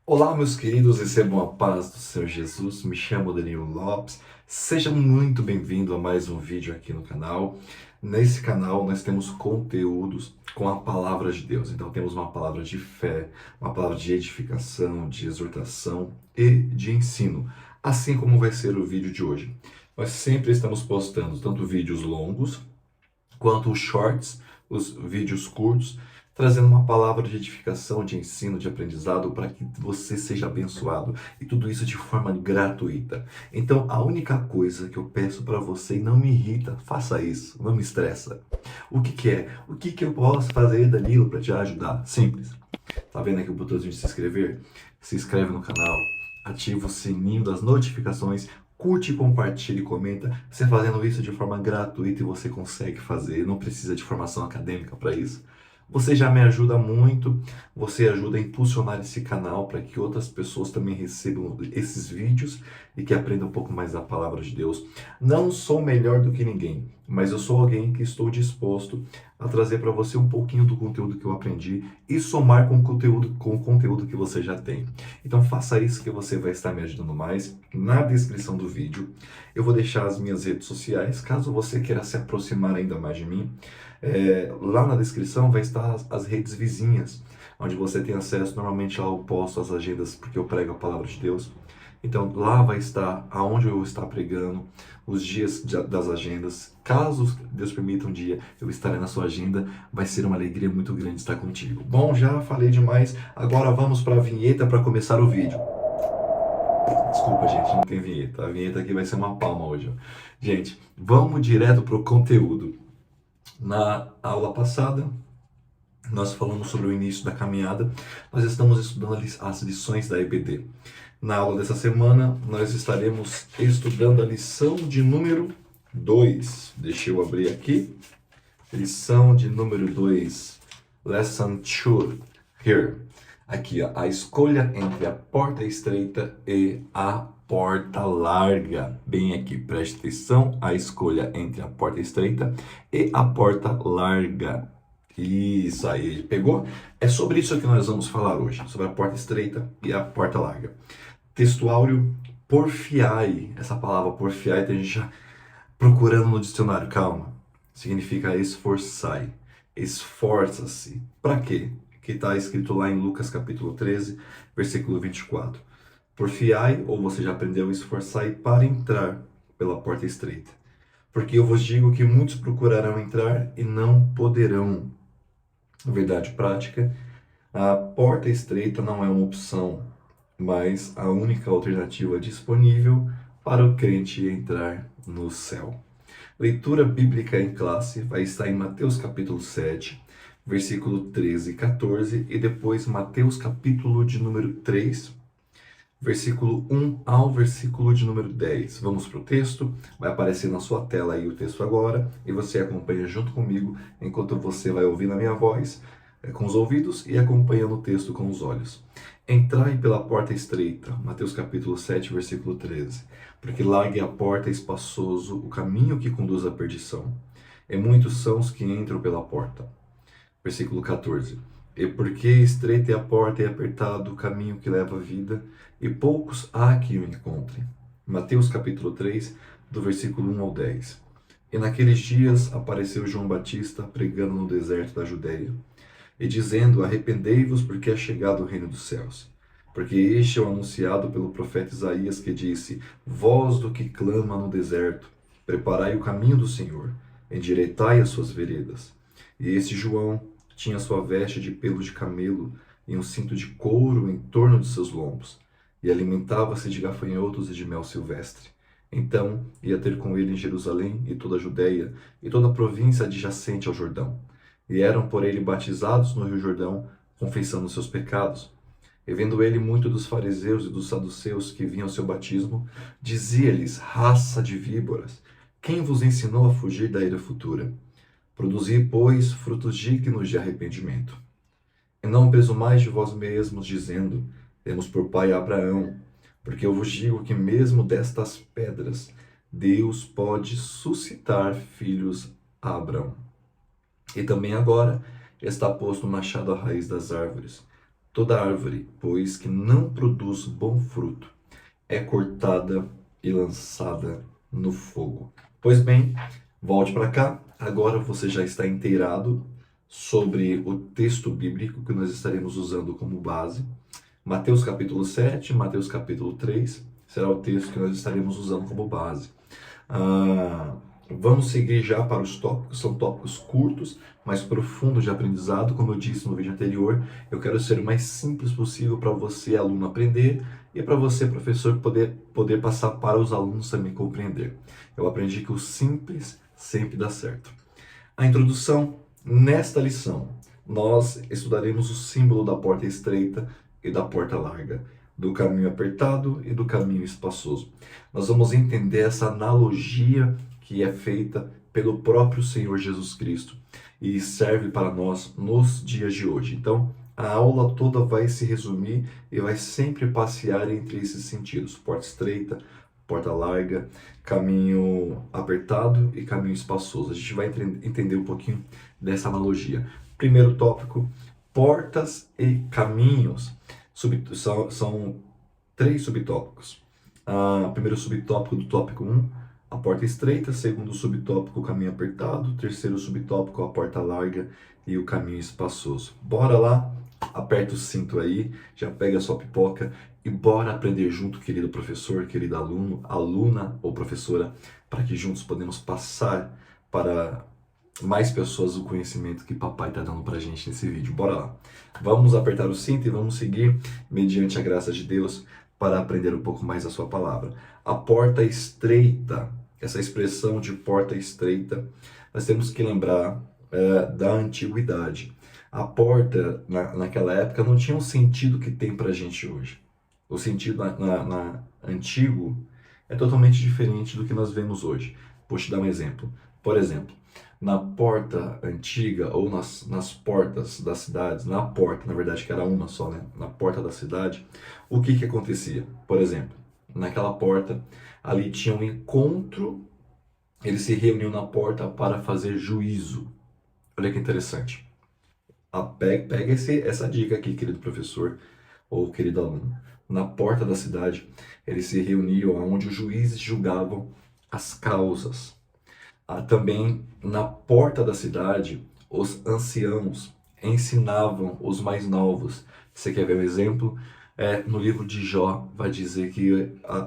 Olá, meus queridos, recebam a paz do Senhor Jesus. Me chamo Danilo Lopes. Seja muito bem-vindo a mais um vídeo aqui no canal. Nesse canal nós temos conteúdos com a palavra de Deus. Então temos uma palavra de fé, uma palavra de edificação, de exortação e de ensino. Assim como vai ser o vídeo de hoje. Nós sempre estamos postando tanto vídeos longos quanto os shorts, os vídeos curtos, trazendo uma palavra de edificação, de ensino, de aprendizado para que você seja abençoado e tudo isso de forma gratuita. Então, a única coisa que eu peço para você, e não me irrita, faça isso, não me estressa. O que que é? O que que eu posso fazer, Danilo, para te ajudar? Simples. Tá vendo aqui o botãozinho de se inscrever? Se inscreve no canal, ativa o sininho das notificações, curte, compartilha e comenta. Você fazendo isso de forma gratuita e você consegue fazer, não precisa de formação acadêmica para isso. Você já me ajuda muito, você ajuda a impulsionar esse canal para que outras pessoas também recebam esses vídeos e que aprendam um pouco mais da palavra de Deus. Não sou melhor do que ninguém, mas eu sou alguém que estou disposto a trazer para você um pouquinho do conteúdo que eu aprendi e somar com o conteúdo que você já tem. Então faça isso que você vai estar me ajudando mais. Na descrição do vídeo eu vou deixar as minhas redes sociais, caso você queira se aproximar ainda mais de mim. Lá na descrição vai estar as redes vizinhas, onde você tem acesso. Normalmente lá eu posto as agendas porque eu prego a palavra de Deus. Então lá vai estar aonde eu vou estar pregando, os dias das agendas. Caso Deus permita um dia eu estarei na sua agenda, vai ser uma alegria muito grande estar contigo. Bom, já falei demais, agora vamos para a vinheta para começar o vídeo. Desculpa, gente, não tem vinheta. A vinheta aqui vai ser uma palma hoje, ó. Gente, vamos direto pro conteúdo. Na aula passada, nós falamos sobre o início da caminhada. Nós estamos estudando as lições da EBD. Na aula dessa semana, nós estaremos estudando a lição de número 2. Deixa eu abrir aqui. Lição de número 2. Lesson 2. Here. Aqui, ó, a escolha entre a porta estreita e a porta larga. Bem aqui, preste atenção. A escolha entre a porta estreita e a porta larga. Isso aí, pegou? É sobre isso que nós vamos falar hoje, sobre a porta estreita e a porta larga. Textuário porfiai. Essa palavra porfiai tem gente já procurando no dicionário. Calma. Significa esforçai. Esforça-se. Para quê? Que está escrito lá em Lucas capítulo 13, versículo 24. Porfiai, ou você já aprendeu, esforçai para entrar pela porta estreita. Porque eu vos digo que muitos procurarão entrar e não poderão. Verdade prática, a porta estreita não é uma opção, mas a única alternativa disponível para o crente entrar no céu. Leitura bíblica em classe vai estar em Mateus capítulo 7, versículo 13 e 14, e depois Mateus capítulo de número 3, versículo 1 ao versículo de número 10. Vamos para o texto, vai aparecer na sua tela aí o texto agora, e você acompanha junto comigo, enquanto você vai ouvir na minha voz, com os ouvidos, e acompanhando o texto com os olhos. Entrai pela porta estreita, Mateus capítulo 7, versículo 13, porque larga é a porta, espaçoso o caminho que conduz à perdição, e muitos são os que entram pela porta. Versículo 14. E porque estreita é a porta e apertado o caminho que leva à vida, e poucos há que o encontrem. Mateus capítulo 3, do versículo 1 ao 10. E naqueles dias apareceu João Batista pregando no deserto da Judéia, e dizendo: arrependei-vos, porque é chegado o reino dos céus. Porque este é o anunciado pelo profeta Isaías, que disse: voz do que clama no deserto, preparai o caminho do Senhor, endireitai as suas veredas. E esse João tinha sua veste de pelo de camelo e um cinto de couro em torno de seus lombos, e alimentava-se de gafanhotos e de mel silvestre. Então ia ter com ele em Jerusalém e toda a Judéia e toda a província adjacente ao Jordão. E eram por ele batizados no rio Jordão, confessando seus pecados. E vendo ele muito dos fariseus e dos saduceus que vinham ao seu batismo, dizia-lhes: raça de víboras, quem vos ensinou a fugir da ira futura? Produzi, pois, frutos dignos de arrependimento. E não presumais de vós mesmos, dizendo: temos por pai Abraão, porque eu vos digo que mesmo destas pedras Deus pode suscitar filhos a Abraão. E também agora está posto o machado à raiz das árvores. Toda árvore, pois, que não produz bom fruto, é cortada e lançada no fogo. Pois bem, volte para cá. Agora você já está inteirado sobre o texto bíblico que nós estaremos usando como base. Mateus capítulo 7, Mateus capítulo 3 será o texto que nós estaremos usando como base. Vamos seguir já para os tópicos, são tópicos curtos, mas profundos de aprendizado. Como eu disse no vídeo anterior, eu quero ser o mais simples possível para você, aluno, aprender e para você, professor, poder passar para os alunos também compreender. Eu aprendi que o simples sempre dá certo. A introdução, nesta lição, nós estudaremos o símbolo da porta estreita e da porta larga, do caminho apertado e do caminho espaçoso. Nós vamos entender essa analogia que é feita pelo próprio Senhor Jesus Cristo e serve para nós nos dias de hoje. Então, a aula toda vai se resumir e vai sempre passear entre esses sentidos: porta estreita, porta larga, caminho apertado e caminho espaçoso. A gente vai entender um pouquinho dessa analogia. Primeiro tópico: portas e caminhos. São 3 subtópicos. Primeiro subtópico do tópico 1, a porta estreita. Segundo subtópico, o caminho apertado. Terceiro subtópico, a porta larga e o caminho espaçoso. Bora lá, aperta o cinto aí, já pega a sua pipoca e bora aprender junto, querido professor, querido aluno, aluna ou professora, para que juntos podemos passar para mais pessoas o conhecimento que papai está dando para a gente nesse vídeo. Bora lá. Vamos apertar o cinto e vamos seguir, mediante a graça de Deus, para aprender um pouco mais a sua palavra. A porta estreita, essa expressão de porta estreita, nós temos que lembrar da antiguidade. A porta, naquela época, não tinha o sentido que tem para a gente hoje. O sentido antigo é totalmente diferente do que nós vemos hoje. Vou te dar um exemplo. Por exemplo, na porta antiga ou nas portas das cidades, na porta, na verdade, que era uma só, né? Na porta da cidade, o que acontecia? Por exemplo, naquela porta, ali tinha um encontro, eles se reuniam na porta para fazer juízo. Olha que interessante. Pega essa dica aqui, querido professor ou querido aluno. Na porta da cidade, eles se reuniam onde os juízes julgavam as causas. Também na porta da cidade, os anciãos ensinavam os mais novos. Você quer ver um exemplo? No livro de Jó, vai dizer que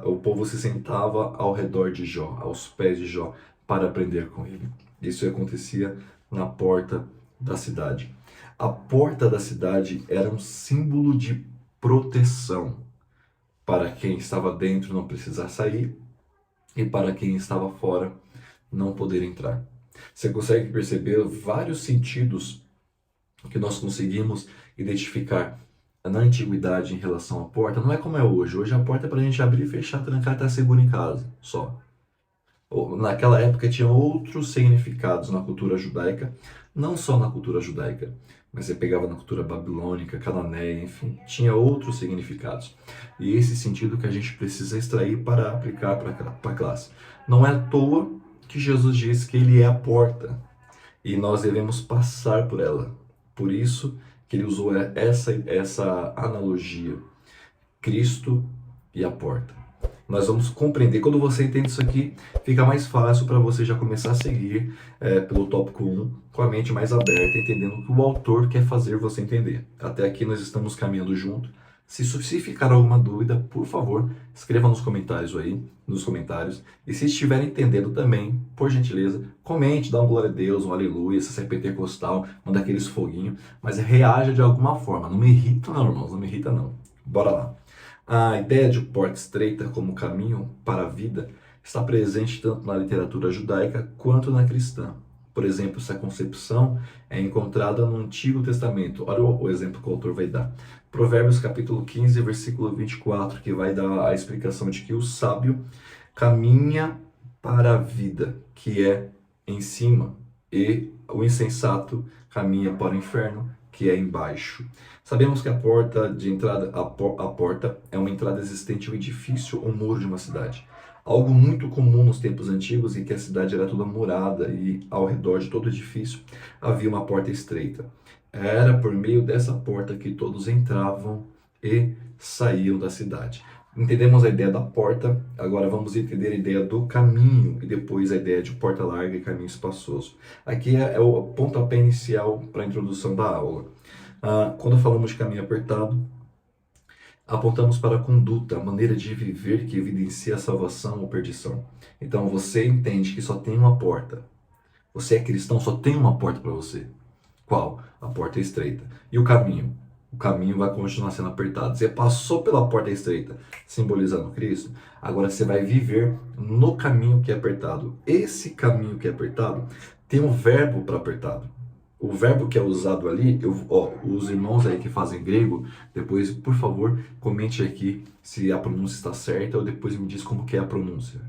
o povo se sentava ao redor de Jó, aos pés de Jó, para aprender com ele. Isso acontecia na porta da cidade. A porta da cidade era um símbolo de proteção para quem estava dentro não precisar sair e para quem estava fora não poder entrar. Você consegue perceber vários sentidos que nós conseguimos identificar na antiguidade em relação à porta. Não é como é hoje. Hoje a porta é para a gente abrir, fechar, trancar e estar seguro em casa, só. Naquela época tinha outros significados na cultura judaica, não só na cultura judaica, mas você pegava na cultura babilônica, cananeia, enfim, tinha outros significados. E esse sentido que a gente precisa extrair para aplicar para a classe. Não é à toa que Jesus diz que ele é a porta e nós devemos passar por ela. Por isso que ele usou essa analogia, Cristo e a porta. Nós vamos compreender, quando você entende isso aqui, fica mais fácil para você já começar a seguir pelo tópico 1, com a mente mais aberta, entendendo o que o autor quer fazer você entender. Até aqui nós estamos caminhando junto. Se ficar alguma dúvida, por favor, escreva nos comentários aí, E se estiver entendendo também, por gentileza, comente, dá um glória a Deus, um aleluia, se você é pentecostal, manda aqueles foguinhos, mas reaja de alguma forma. Não me irrita não, irmãos, não me irrita não. Bora lá. A ideia de porta estreita como caminho para a vida está presente tanto na literatura judaica quanto na cristã. Por exemplo, essa concepção é encontrada no Antigo Testamento. Olha o exemplo que o autor vai dar. Provérbios capítulo 15, versículo 24, que vai dar a explicação de que o sábio caminha para a vida, que é em cima, e o insensato caminha para o inferno, que é embaixo. Sabemos que a porta é uma entrada existente ao edifício ou muro de uma cidade. Algo muito comum nos tempos antigos, em que a cidade era toda murada e ao redor de todo o edifício havia uma porta estreita. Era por meio dessa porta que todos entravam e saíam da cidade. Entendemos a ideia da porta, agora vamos entender a ideia do caminho e depois a ideia de porta larga e caminho espaçoso. Aqui é o pontapé inicial para a introdução da aula. Quando falamos de caminho apertado, apontamos para a conduta, a maneira de viver que evidencia a salvação ou perdição. Então você entende que só tem uma porta. Você é cristão, só tem uma porta para você. Qual? A porta estreita. E o caminho? O caminho vai continuar sendo apertado. Você passou pela porta estreita, simbolizando Cristo. Agora você vai viver no caminho que é apertado. Esse caminho que é apertado tem um verbo para apertado. O verbo que é usado ali, os irmãos aí que fazem grego, depois, por favor, comente aqui se a pronúncia está certa ou depois me diz como que é a pronúncia.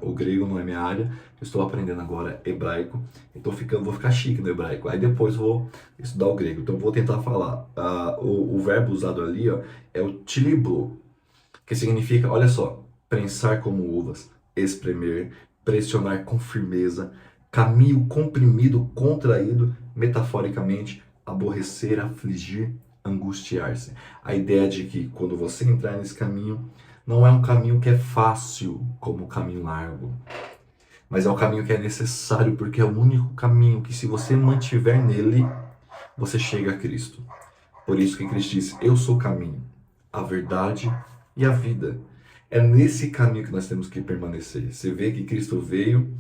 O grego não é minha área, eu estou aprendendo agora hebraico, então vou ficar chique no hebraico. Aí depois vou estudar o grego, então vou tentar falar. O verbo usado ali é o tiliblo, que significa, olha só, prensar como uvas, espremer, pressionar com firmeza, caminho comprimido, contraído, metaforicamente, aborrecer, afligir, angustiar-se. A ideia de que quando você entrar nesse caminho, não é um caminho que é fácil como o caminho largo, mas é um caminho que é necessário porque é o único caminho que, se você mantiver nele, você chega a Cristo. Por isso que Cristo disse: eu sou o caminho, a verdade e a vida. É nesse caminho que nós temos que permanecer. Você vê que Cristo veio,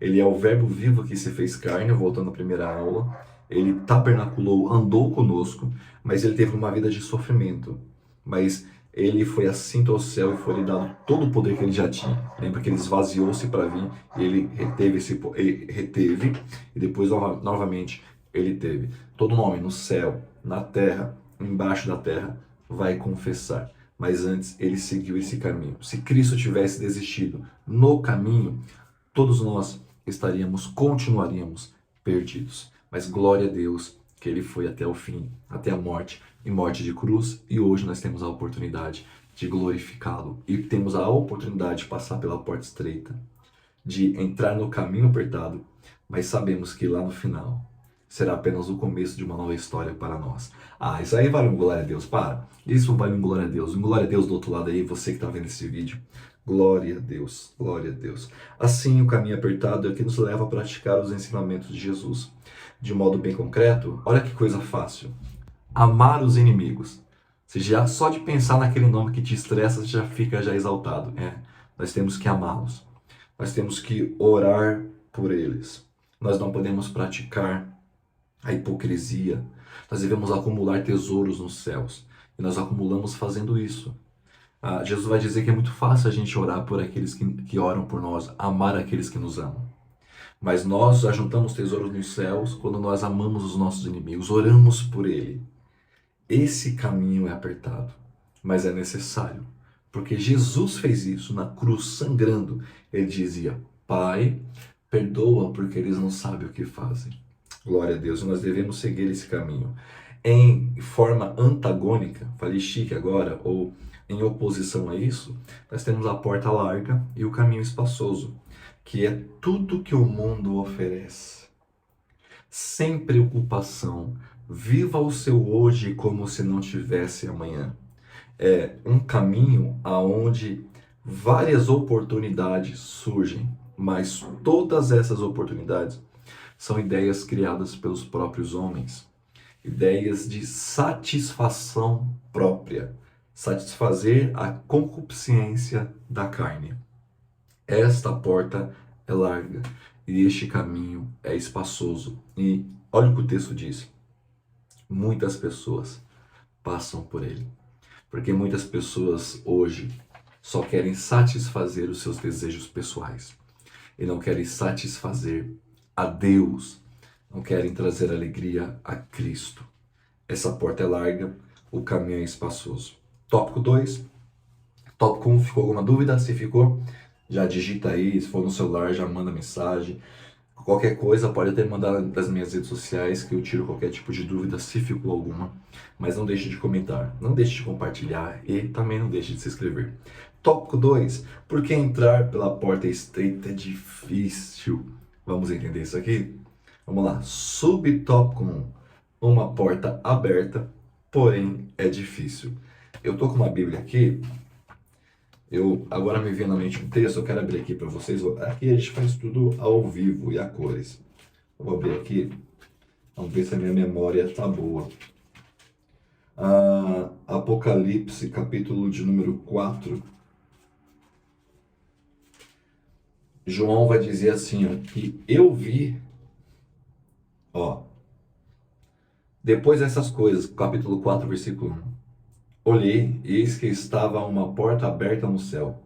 ele é o verbo vivo que se fez carne, voltando à primeira aula. Ele tabernaculou, andou conosco, mas ele teve uma vida de sofrimento. Mas ele foi assunto ao céu e foi lhe dado todo o poder que ele já tinha. Lembra que ele esvaziou-se para vir, e ele reteve, e depois novamente ele teve. Todo nome no céu, na terra, embaixo da terra, vai confessar. Mas antes ele seguiu esse caminho. Se Cristo tivesse desistido no caminho, todos nós continuaríamos perdidos. Mas glória a Deus que ele foi até o fim, até a morte, e morte de cruz, e hoje nós temos a oportunidade de glorificá-lo. E temos a oportunidade de passar pela porta estreita, de entrar no caminho apertado, mas sabemos que lá no final será apenas o começo de uma nova história para nós. Isso aí vale um glória a Deus, para. Isso vale um glória a Deus. Um glória a Deus do outro lado aí, você que está vendo esse vídeo. Glória a Deus, glória a Deus. Assim, o caminho apertado é o que nos leva a praticar os ensinamentos de Jesus. De modo bem concreto, olha que coisa fácil. Amar os inimigos. Você já, só de pensar naquele nome que te estressa, você já fica exaltado. Nós temos que amá-los. Nós temos que orar por eles. Nós não podemos praticar a hipocrisia. Nós devemos acumular tesouros nos céus. E nós acumulamos fazendo isso. Jesus vai dizer que é muito fácil a gente orar por aqueles que oram por nós, amar aqueles que nos amam. Mas nós ajuntamos tesouros nos céus quando nós amamos os nossos inimigos, oramos por ele. Esse caminho é apertado, mas é necessário. Porque Jesus fez isso na cruz, sangrando. Ele dizia: Pai, perdoa porque eles não sabem o que fazem. Glória a Deus, e nós devemos seguir esse caminho. Em forma antagônica, falei chique agora, ou em oposição a isso, nós temos a porta larga e o caminho espaçoso, que é tudo que o mundo oferece. Sem preocupação, viva o seu hoje como se não tivesse amanhã. É um caminho aonde várias oportunidades surgem, mas todas essas oportunidades são ideias criadas pelos próprios homens. Ideias de satisfação própria, satisfazer a concupiscência da carne. Esta porta é larga e este caminho é espaçoso. E olha o que o texto diz: muitas pessoas passam por ele. Porque muitas pessoas hoje só querem satisfazer os seus desejos pessoais e não querem satisfazer a Deus, não querem trazer alegria a Cristo. Essa porta é larga, o caminho é espaçoso. Tópico 2. Tópico 1, ficou alguma dúvida? Se ficou, já digita aí, se for no celular, já manda mensagem. Qualquer coisa, pode até mandar nas minhas redes sociais, que eu tiro qualquer tipo de dúvida, se ficou alguma. Mas não deixe de comentar, não deixe de compartilhar e também não deixe de se inscrever. Tópico 2. Por que entrar pela porta estreita é difícil? Vamos entender isso aqui? Vamos lá. Subtópico 1. uma porta aberta, porém é difícil. Eu tô com uma Bíblia aqui, agora me veio na mente um texto, eu quero abrir aqui para vocês. Aqui a gente faz tudo ao vivo e a cores. Eu vou abrir aqui, vamos ver se a minha memória tá boa. Apocalipse, capítulo de número 4. João vai dizer assim, ó, que eu vi, ó, depois dessas coisas, capítulo 4, versículo 1. Olhei, e eis que estava uma porta aberta no céu.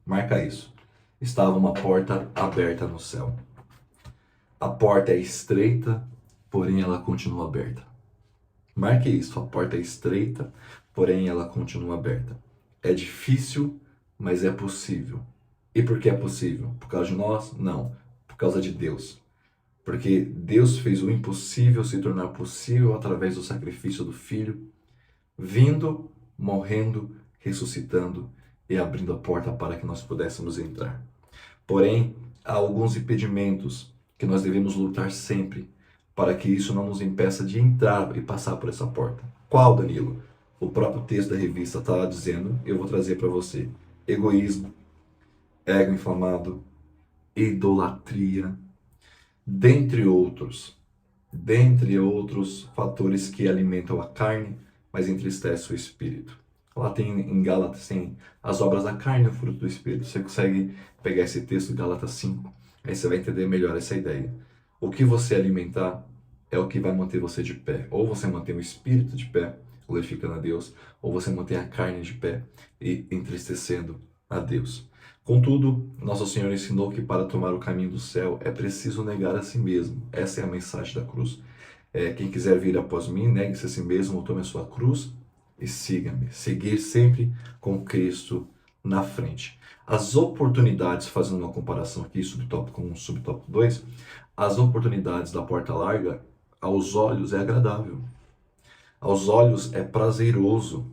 Marca isso. Estava uma porta aberta no céu. A porta é estreita, porém ela continua aberta. Marque isso. A porta é estreita, porém ela continua aberta. É difícil, mas é possível. E por que é possível? Por causa de nós? Não. Por causa de Deus. Porque Deus fez o impossível se tornar possível através do sacrifício do Filho, vindo, morrendo, ressuscitando e abrindo a porta para que nós pudéssemos entrar. Porém, há alguns impedimentos que nós devemos lutar sempre para que isso não nos impeça de entrar e passar por essa porta. Qual, Danilo? O próprio texto da revista está dizendo, eu vou trazer para você. Egoísmo, ego inflamado, idolatria, dentre outros fatores que alimentam a carne, mas entristece o espírito. Lá tem em Gálatas, tem as obras da carne e o fruto do espírito. Você consegue pegar esse texto de Gálatas 5, aí você vai entender melhor essa ideia. O que você alimentar é o que vai manter você de pé. Ou você mantém o espírito de pé, glorificando a Deus, ou você mantém a carne de pé e entristecendo a Deus. Contudo, nosso Senhor ensinou que para tomar o caminho do céu é preciso negar a si mesmo. Essa é a mensagem da cruz. Quem quiser vir após mim, negue-se a si mesmo, tome a sua cruz e siga-me. Seguir sempre com Cristo na frente. As oportunidades, fazendo uma comparação aqui, subtópico 1, subtópico 2, as oportunidades da porta larga, aos olhos é agradável. Aos olhos é prazeroso.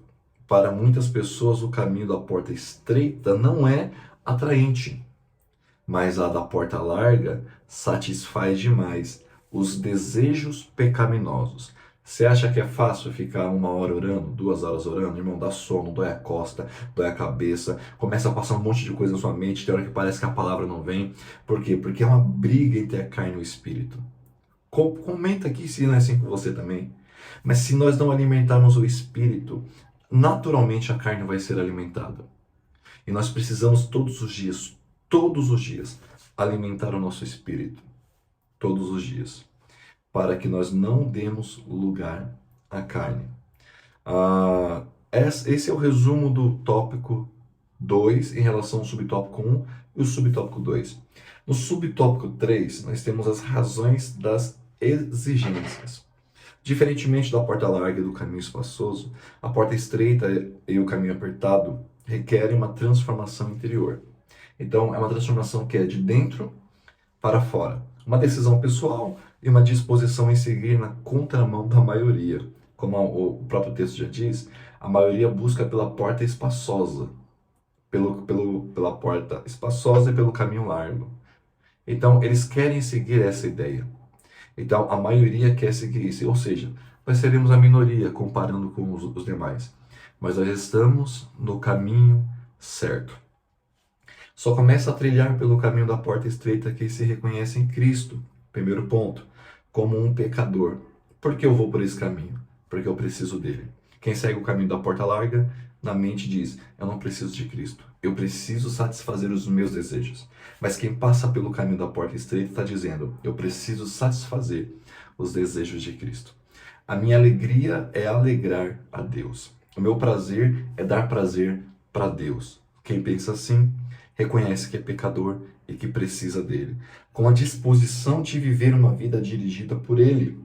Para muitas pessoas, o caminho da porta estreita não é atraente, mas a da porta larga satisfaz demais os desejos pecaminosos. Você acha que é fácil ficar 1 hora orando, 2 horas orando? Irmão, dá sono, dói a costa, dói a cabeça, começa a passar um monte de coisa na sua mente, tem hora que parece que a palavra não vem. Por quê? Porque é uma briga entre a carne e o espírito. Comenta aqui se não é assim com você também. Mas se nós não alimentarmos o espírito, naturalmente a carne vai ser alimentada. E nós precisamos todos os dias, alimentar o nosso espírito. Todos os dias. Para que nós não demos lugar à carne. Esse é o resumo do tópico 2 em relação ao subtópico 1 e o subtópico 2. No subtópico 3, nós temos as razões das exigências. Diferentemente da porta larga e do caminho espaçoso, a porta estreita e o caminho apertado requerem uma transformação interior. Então, é uma transformação que é de dentro para fora. Uma decisão pessoal e uma disposição em seguir na contramão da maioria. Como o próprio texto já diz, a maioria busca pela porta espaçosa. Pela porta espaçosa e pelo caminho largo. Então, eles querem seguir essa ideia. Então, a maioria quer seguir isso, ou seja, nós seremos a minoria comparando com os demais. Mas nós estamos no caminho certo. Só começa a trilhar pelo caminho da porta estreita quem se reconhece em Cristo. Primeiro ponto, como um pecador. Por que eu vou por esse caminho? Porque eu preciso dele. Quem segue o caminho da porta larga, na mente diz, eu não preciso de Cristo. Eu preciso satisfazer os meus desejos. Mas quem passa pelo caminho da porta estreita está dizendo, eu preciso satisfazer os desejos de Cristo. A minha alegria é alegrar a Deus. O meu prazer é dar prazer para Deus. Quem pensa assim, reconhece que é pecador e que precisa dele, com a disposição de viver uma vida dirigida por ele,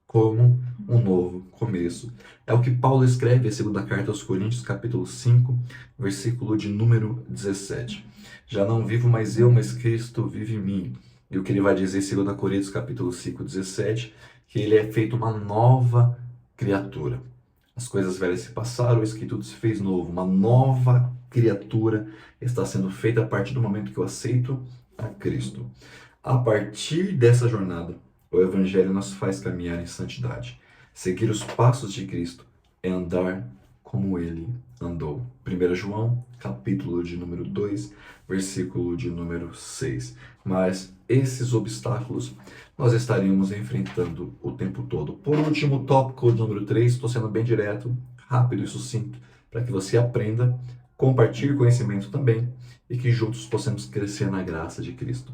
como um novo começo. É o que Paulo escreve em segunda carta aos Coríntios, capítulo 5, versículo de número 17. Já não vivo mais eu, mas Cristo vive em mim. E o que ele vai dizer em 2 Coríntios, capítulo 5, 17, que ele é feito uma nova criatura. As coisas velhas se passaram, eis que tudo se fez novo. Uma nova criatura está sendo feita a partir do momento que eu aceito a Cristo. A partir dessa jornada, O Evangelho nos faz caminhar em santidade. Seguir os passos de Cristo é andar como Ele andou. 1 João, capítulo de número 2, versículo de número 6. Mas esses obstáculos nós estaríamos enfrentando o tempo todo. Por último, tópico número 3, estou sendo bem direto, rápido e sucinto, para que você aprenda, compartilhe conhecimento também e que juntos possamos crescer na graça de Cristo.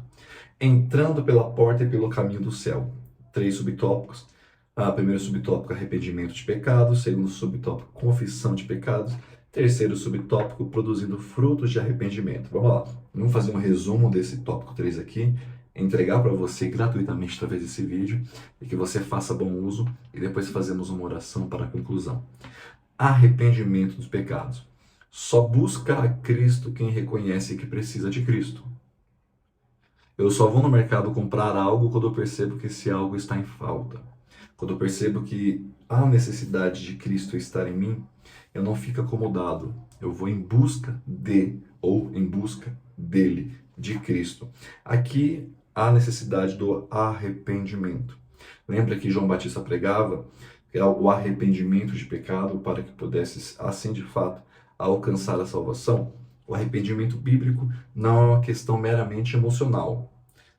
Entrando pela porta e pelo caminho do céu. 3 subtópicos. Primeiro subtópico, arrependimento de pecados. Segundo subtópico, confissão de pecados. Terceiro subtópico, produzindo frutos de arrependimento. Vamos lá. Vamos fazer um resumo desse tópico 3 aqui, entregar para você gratuitamente através desse vídeo e que você faça bom uso e depois fazemos uma oração para a conclusão. Arrependimento dos pecados. Só busca a Cristo quem reconhece que precisa de Cristo. Eu só vou no mercado comprar algo quando eu percebo que esse algo está em falta. Quando eu percebo que há necessidade de Cristo estar em mim, eu não fico acomodado. Eu vou em busca de, ou em busca dele, de Cristo. Aqui há necessidade do arrependimento. Lembra que João Batista pregava o arrependimento de pecado para que pudesse, assim de fato, alcançar a salvação? O arrependimento bíblico não é uma questão meramente emocional,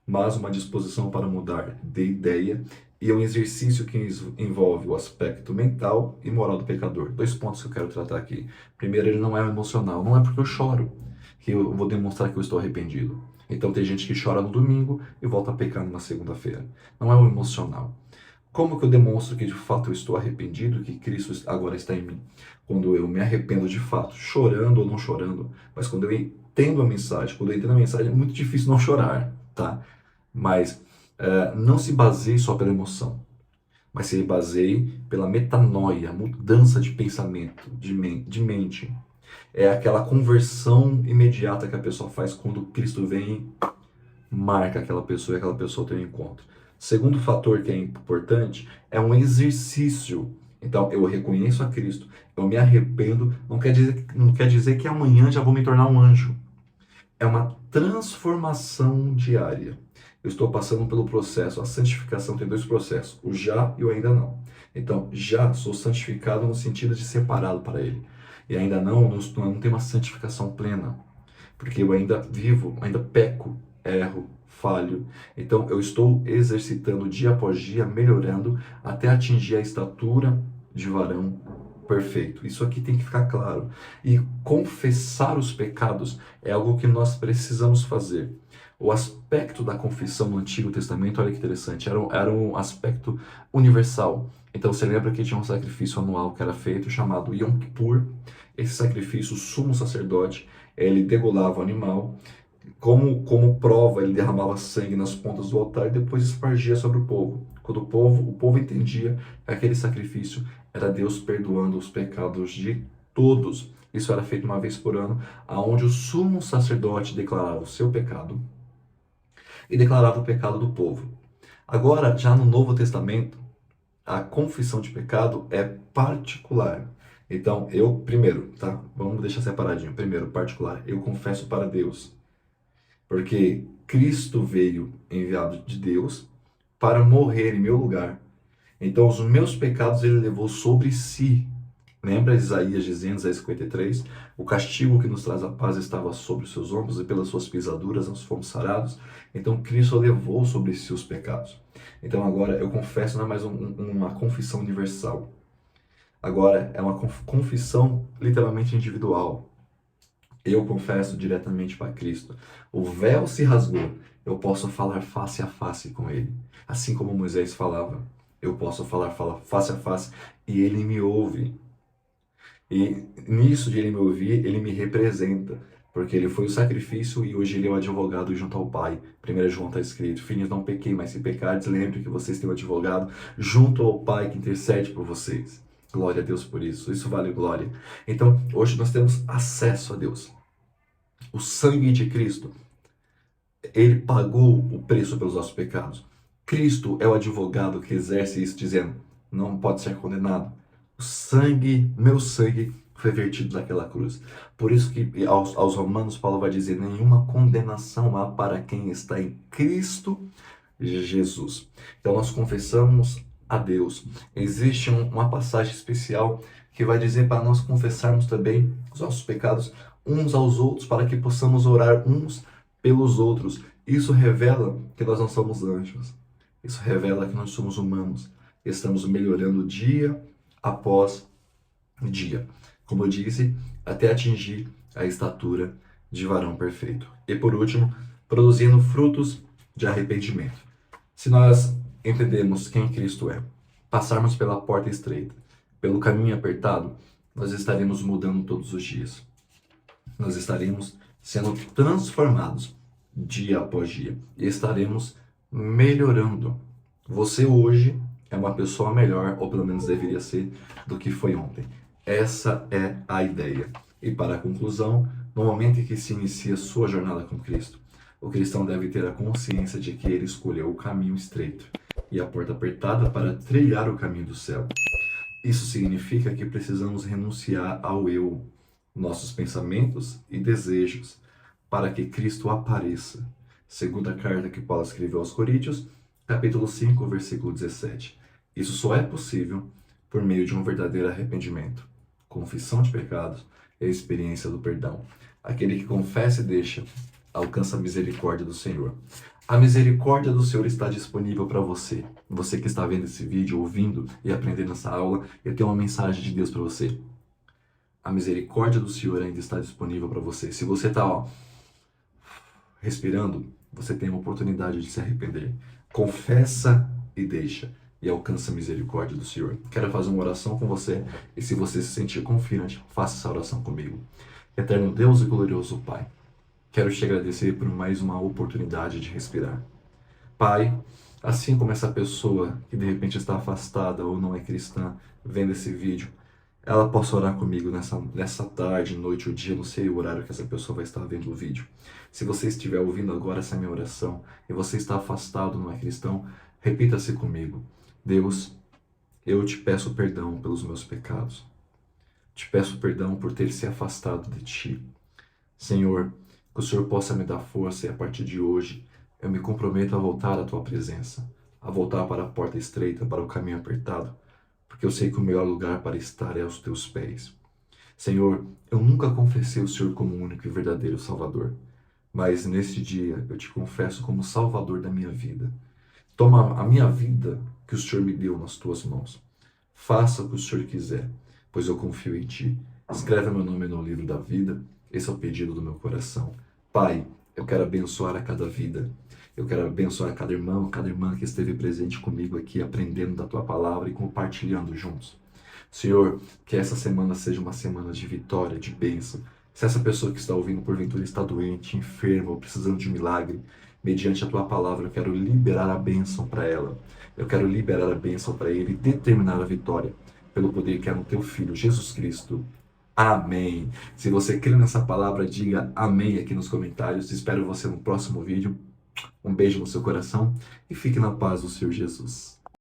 mas uma disposição para mudar de ideia e é um exercício que envolve o aspecto mental e moral do pecador. 2 pontos que eu quero tratar aqui. Primeiro, ele não é emocional. Não é porque eu choro que eu vou demonstrar que eu estou arrependido. Então tem gente que chora no domingo e volta a pecar numa segunda-feira. Não é o emocional. Como que eu demonstro que de fato eu estou arrependido, que Cristo agora está em mim? Quando eu me arrependo de fato, chorando ou não chorando, mas quando eu entendo a mensagem, quando eu entendo a mensagem é muito difícil não chorar, tá? Mas não se baseie só pela emoção, mas se baseie pela metanoia, mudança de pensamento, de mente. É aquela conversão imediata que a pessoa faz quando Cristo vem e marca aquela pessoa e aquela pessoa tem um encontro. Segundo fator que é importante é um exercício. Então, eu reconheço a Cristo, eu me arrependo, não quer dizer que amanhã já vou me tornar um anjo. É uma transformação diária. Eu estou passando pelo processo. A santificação tem 2 processos, o já e o ainda não. Então, já sou santificado no sentido de separado para Ele. E ainda não tenho uma santificação plena, porque eu ainda vivo, ainda peco, erro, falho. Então, eu estou exercitando dia após dia, melhorando, até atingir a estatura de varão perfeito. Isso aqui tem que ficar claro. E confessar os pecados é algo que nós precisamos fazer. O aspecto da confissão no Antigo Testamento, olha que interessante, era um aspecto universal. Então você lembra que tinha um sacrifício anual que era feito, chamado Yom Kippur. Esse sacrifício, o sumo sacerdote, ele degolava o animal, como prova, ele derramava sangue nas pontas do altar e depois espargia sobre o povo. Quando o povo entendia que aquele sacrifício era Deus perdoando os pecados de todos. Isso era feito uma vez por ano, aonde o sumo sacerdote declarava o seu pecado e declarava o pecado do povo. Agora, já no Novo Testamento, a confissão de pecado é particular. Então, primeiro, tá? Vamos deixar separadinho. Primeiro, particular. Eu confesso para Deus. Porque Cristo veio enviado de Deus para morrer em meu lugar. Então, os meus pecados ele levou sobre si. Lembra Isaías dizendo, Isaías 53, o castigo que nos traz a paz estava sobre os seus ombros e pelas suas pisaduras nós fomos sarados. Então, Cristo levou sobre si os pecados. Então, agora, eu confesso, não é mais uma confissão universal. Agora, é uma confissão literalmente individual. Eu confesso diretamente para Cristo. O véu se rasgou. Eu posso falar face a face com Ele. Assim como Moisés falava. Eu posso falar face a face e Ele me ouve. E nisso de Ele me ouvir, Ele me representa. Porque Ele foi o sacrifício e hoje Ele é o advogado junto ao Pai. 1 João está escrito, filhos, não pequei, mas se pecardes, lembre que vocês têm um advogado junto ao Pai que intercede por vocês. Glória a Deus por isso. Isso vale glória. Então, hoje nós temos acesso a Deus. O sangue de Cristo, Ele pagou o preço pelos nossos pecados. Cristo é o advogado que exerce isso, dizendo, não pode ser condenado. O sangue, meu sangue, foi vertido naquela cruz. Por isso que aos Romanos, Paulo vai dizer, nenhuma condenação há para quem está em Cristo Jesus. Então nós confessamos a Deus. Existe uma passagem especial que vai dizer para nós confessarmos também os nossos pecados uns aos outros, para que possamos orar uns pelos outros. Isso revela que nós não somos anjos. Isso revela que nós somos humanos. Estamos melhorando dia após dia. Como eu disse, até atingir a estatura de varão perfeito. E por último, produzindo frutos de arrependimento. Se nós entendemos quem Cristo é, passarmos pela porta estreita, pelo caminho apertado, nós estaremos mudando todos os dias. Nós estaremos sendo transformados dia após dia e estaremos melhorando. Você hoje é uma pessoa melhor, ou pelo menos deveria ser, do que foi ontem. Essa é a ideia. E para a conclusão, no momento em que se inicia sua jornada com Cristo, o cristão deve ter a consciência de que ele escolheu o caminho estreito e a porta apertada para trilhar o caminho do céu. Isso significa que precisamos renunciar ao eu, nossos pensamentos e desejos, para que Cristo apareça. Segunda carta que Paulo escreveu aos Coríntios, capítulo 5, versículo 17. Isso só é possível por meio de um verdadeiro arrependimento, confissão de pecados e a experiência do perdão. Aquele que confessa e deixa, alcança a misericórdia do Senhor. A misericórdia do Senhor está disponível para você. Você que está vendo esse vídeo, ouvindo e aprendendo essa aula, eu tenho uma mensagem de Deus para você. A misericórdia do Senhor ainda está disponível para você. Se você está respirando, você tem a oportunidade de se arrepender. Confessa e deixa, e alcança a misericórdia do Senhor. Quero fazer uma oração com você, e se você se sentir confiante, faça essa oração comigo. Eterno Deus e glorioso Pai, quero te agradecer por mais uma oportunidade de respirar. Pai, assim como essa pessoa que de repente está afastada ou não é cristã, vendo esse vídeo, ela possa orar comigo nessa tarde, noite ou dia, não sei o horário que essa pessoa vai estar vendo o vídeo. Se você estiver ouvindo agora essa minha oração e você está afastado, não é cristão, repita-se comigo. Deus, eu te peço perdão pelos meus pecados. Te peço perdão por ter se afastado de ti. Senhor, que o Senhor possa me dar força e a partir de hoje eu me comprometo a voltar à tua presença, a voltar para a porta estreita, para o caminho apertado, porque eu sei que o melhor lugar para estar é aos teus pés. Senhor, eu nunca confessei o Senhor como o único e verdadeiro Salvador, mas neste dia eu te confesso como Salvador da minha vida. Toma a minha vida que o Senhor me deu nas tuas mãos. Faça o que o Senhor quiser, pois eu confio em ti. Escreve meu nome no livro da vida. Esse é o pedido do meu coração. Pai, eu quero abençoar a cada vida. Eu quero abençoar cada irmão, cada irmã que esteve presente comigo aqui, aprendendo da tua palavra e compartilhando juntos. Senhor, que essa semana seja uma semana de vitória, de bênção. Se essa pessoa que está ouvindo porventura está doente, enferma ou precisando de um milagre, mediante a tua palavra, eu quero liberar a bênção para ela. Eu quero liberar a bênção para ele e determinar a vitória pelo poder que é no teu Filho, Jesus Cristo. Amém. Se você crê nessa palavra, diga amém aqui nos comentários. Espero você no próximo vídeo. Um beijo no seu coração e fique na paz do Senhor Jesus.